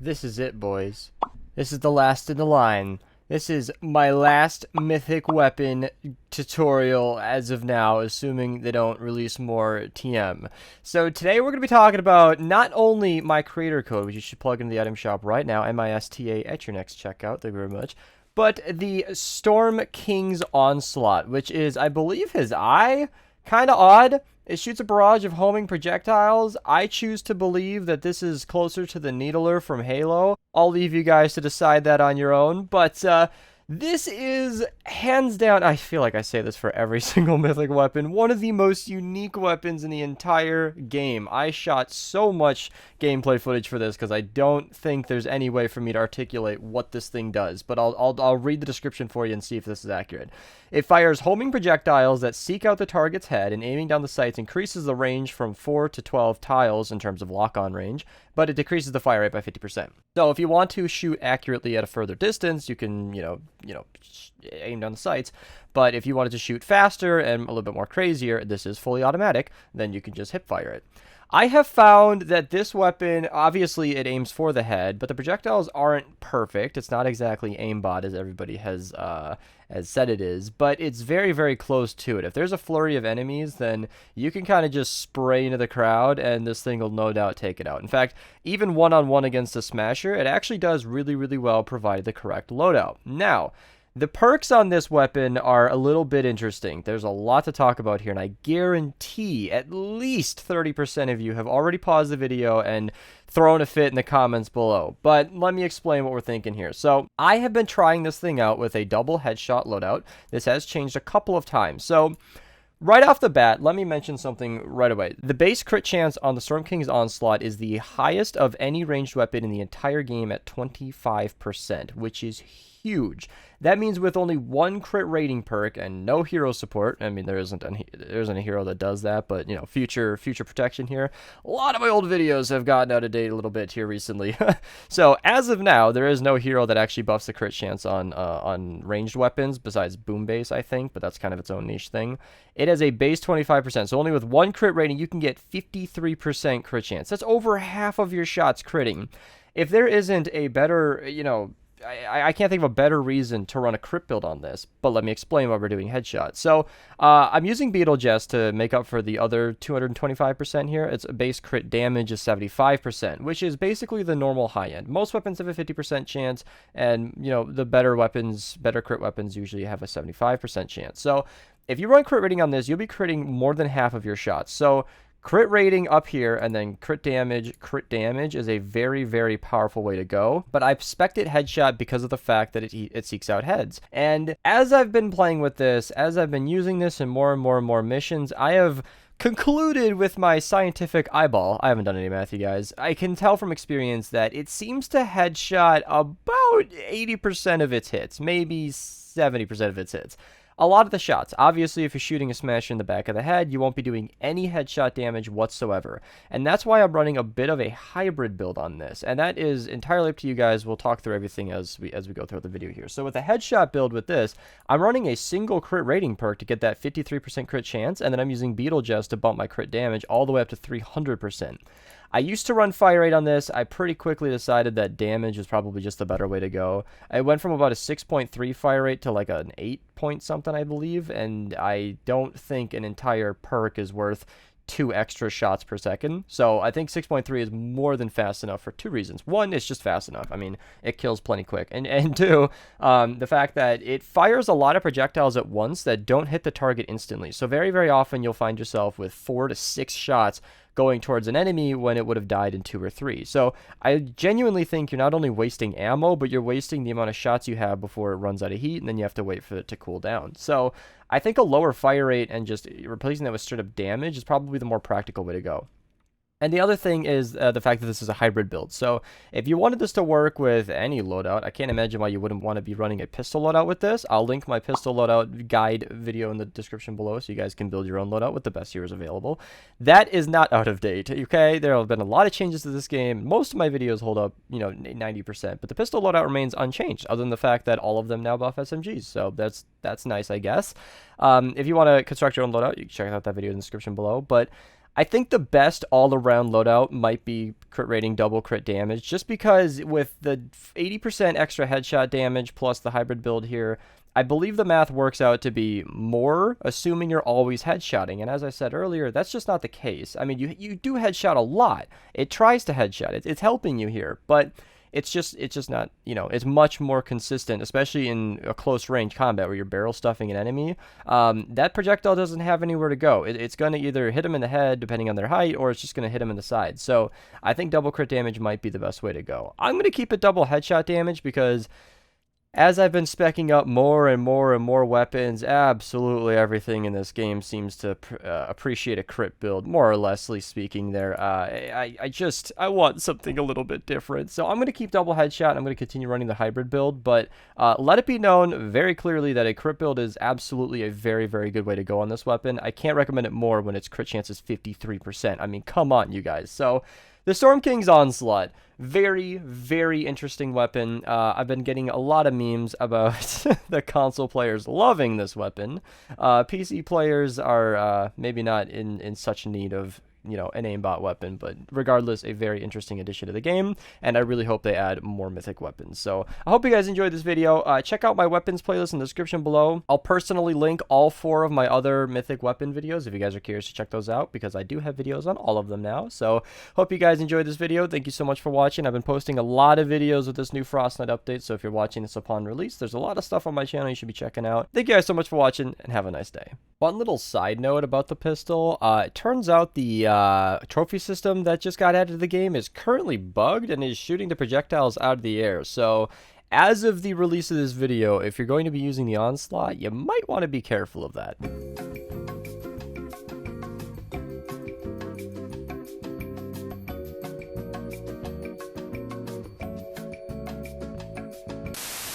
This is it, boys. This is the last in the line. This is my last mythic weapon tutorial as of now, assuming they don't release more TM. So today we're going to be talking about not only my creator code, which you should plug into the item shop right now, MISTA at your next checkout, thank you very much, but the Storm King's Onslaught, which is, I believe, his eye. Kind of odd. It shoots a barrage of homing projectiles. I choose to believe that this is closer to the Needler from Halo. I'll leave you guys to decide that on your own. But this is, hands down, I feel like I say this for every single mythic weapon, one of the most unique weapons in the entire game. I shot so much gameplay footage for this because I don't think there's any way for me to articulate what this thing does. But I'll read the description for you and see if this is accurate. It fires homing projectiles that seek out the target's head, and aiming down the sights increases the range from 4 to 12 tiles in terms of lock-on range, but it decreases the fire rate by 50%. So if you want to shoot accurately at a further distance, you can, you know, aim down the sights. But if you wanted to shoot faster and a little bit more crazier, this is fully automatic, then you can just hip fire it. I have found that this weapon, obviously it aims for the head, but the projectiles aren't perfect. It's not exactly aimbot as everybody has said it is, but it's very, very close to it. If there's a flurry of enemies, then you can kind of just spray into the crowd, and this thing will no doubt take it out. In fact, even one-on-one against a smasher, it actually does really, really well provided the correct loadout. Now, the perks on this weapon are a little bit interesting. There's a lot to talk about here, and I guarantee at least 30% of you have already paused the video and thrown a fit in the comments below. But let me explain what we're thinking here. So I have been trying this thing out with a double headshot loadout. This has changed a couple of times. So right off the bat, let me mention something right away. The base crit chance on the Storm King's Onslaught is the highest of any ranged weapon in the entire game at 25%, which is huge. That means with only one crit rating perk and no hero support, I mean there isn't a hero that does that, but you know, future protection here. A lot of my old videos have gotten out of date a little bit here recently. So as of now, there is no hero that actually buffs the crit chance on ranged weapons besides Boom Base, I think, but that's kind of its own niche thing. It has a base 25%, so only with one crit rating you can get 53% crit chance. That's over half of your shots critting. If there isn't a better, you know, I can't think of a better reason to run a crit build on this, but let me explain why we're doing headshots. So I'm using Beetlejuice to make up for the other 225% here. Its base crit damage is 75%, which is basically the normal high end. Most weapons have a 50% chance, and you know, the better weapons, better crit weapons usually have a 75% chance. So if you run crit rating on this, you'll be critting more than half of your shots. So crit rating up here, and then crit damage is a very, very powerful way to go. But I spec'd it headshot because of the fact that it seeks out heads. And as I've been playing with this, as I've been using this in more and more missions, I have concluded with my scientific eyeball, I haven't done any math, you guys, I can tell from experience that it seems to headshot about 80% of its hits, maybe 70% of its hits. A lot of the shots. Obviously, if you're shooting a smash in the back of the head, you won't be doing any headshot damage whatsoever. And that's why I'm running a bit of a hybrid build on this. And that is entirely up to you guys. We'll talk through everything as we go through the video here. So with a headshot build with this, I'm running a single crit rating perk to get that 53% crit chance, and then I'm using Beetlejuice to bump my crit damage all the way up to 300%. I used to run fire rate on this. I pretty quickly decided that damage was probably just the better way to go. I went from about a 6.3 fire rate to like an 8 point something, I believe, and I don't think an entire perk is worth 2 extra shots per second. So I think 6.3 is more than fast enough for 2 reasons. One, it's just fast enough. I mean, it kills plenty quick. And 2, the fact that it fires a lot of projectiles at once that don't hit the target instantly. So very, very often you'll find yourself with 4 to 6 shots going towards an enemy when it would have died in 2 or 3. So I genuinely think you're not only wasting ammo, but you're wasting the amount of shots you have before it runs out of heat, and then you have to wait for it to cool down. So I think a lower fire rate and just replacing that with straight up damage is probably the more practical way to go. And the other thing is the fact that this is a hybrid build. So if you wanted this to work with any loadout, I can't imagine why you wouldn't want to be running a pistol loadout with this. I'll link my pistol loadout guide video in the description below so you guys can build your own loadout with the best heroes available. That is not out of date, okay? There have been a lot of changes to this game. Most of my videos hold up, you know, 90%, but the pistol loadout remains unchanged, other than the fact that all of them now buff SMGs. So that's nice, I guess. If you want to construct your own loadout, you can check out that video in the description below. But I think the best all-around loadout might be crit rating double crit damage, just because with the 80% extra headshot damage plus the hybrid build here, I believe the math works out to be more, assuming you're always headshotting. And as I said earlier, that's just not the case. I mean, you do headshot a lot. It tries to headshot. It's helping you here, but it's just not, it's much more consistent, especially in a close range combat where you're barrel stuffing an enemy. That projectile doesn't have anywhere to go. It's going to either hit them in the head, depending on their height, or it's just going to hit them in the side. So I think double crit damage might be the best way to go. I'm going to keep it double headshot damage because as I've been specking up more and more and more weapons, absolutely everything in this game seems to appreciate a crit build, more or less speaking there. I want something a little bit different. So I'm going to keep double headshot. I'm going to continue running the hybrid build, but let it be known very clearly that a crit build is absolutely a very, very good way to go on this weapon. I can't recommend it more when its crit chance is 53%. I mean, come on, you guys. So the Storm King's Onslaught, very, very interesting weapon. I've been getting a lot of memes about the console players loving this weapon. PC players are maybe not in such need of an aimbot weapon, but regardless, a very interesting addition to the game, and I really hope they add more mythic weapons. So I hope you guys enjoyed this video. Check out my weapons playlist in the description below. I'll personally link all 4 of my other mythic weapon videos if you guys are curious to check those out, because I do have videos on all of them now. So hope you guys enjoyed this video. Thank you so much for watching. I've been posting a lot of videos with this new Fortnite update, so if you're watching this upon release, there's a lot of stuff on my channel you should be checking out. Thank you guys so much for watching, and have a nice day. One little side note about the pistol, it turns out the trophy system that just got added to the game is currently bugged and is shooting the projectiles out of the air. So as of the release of this video, if you're going to be using the Onslaught, you might want to be careful of that.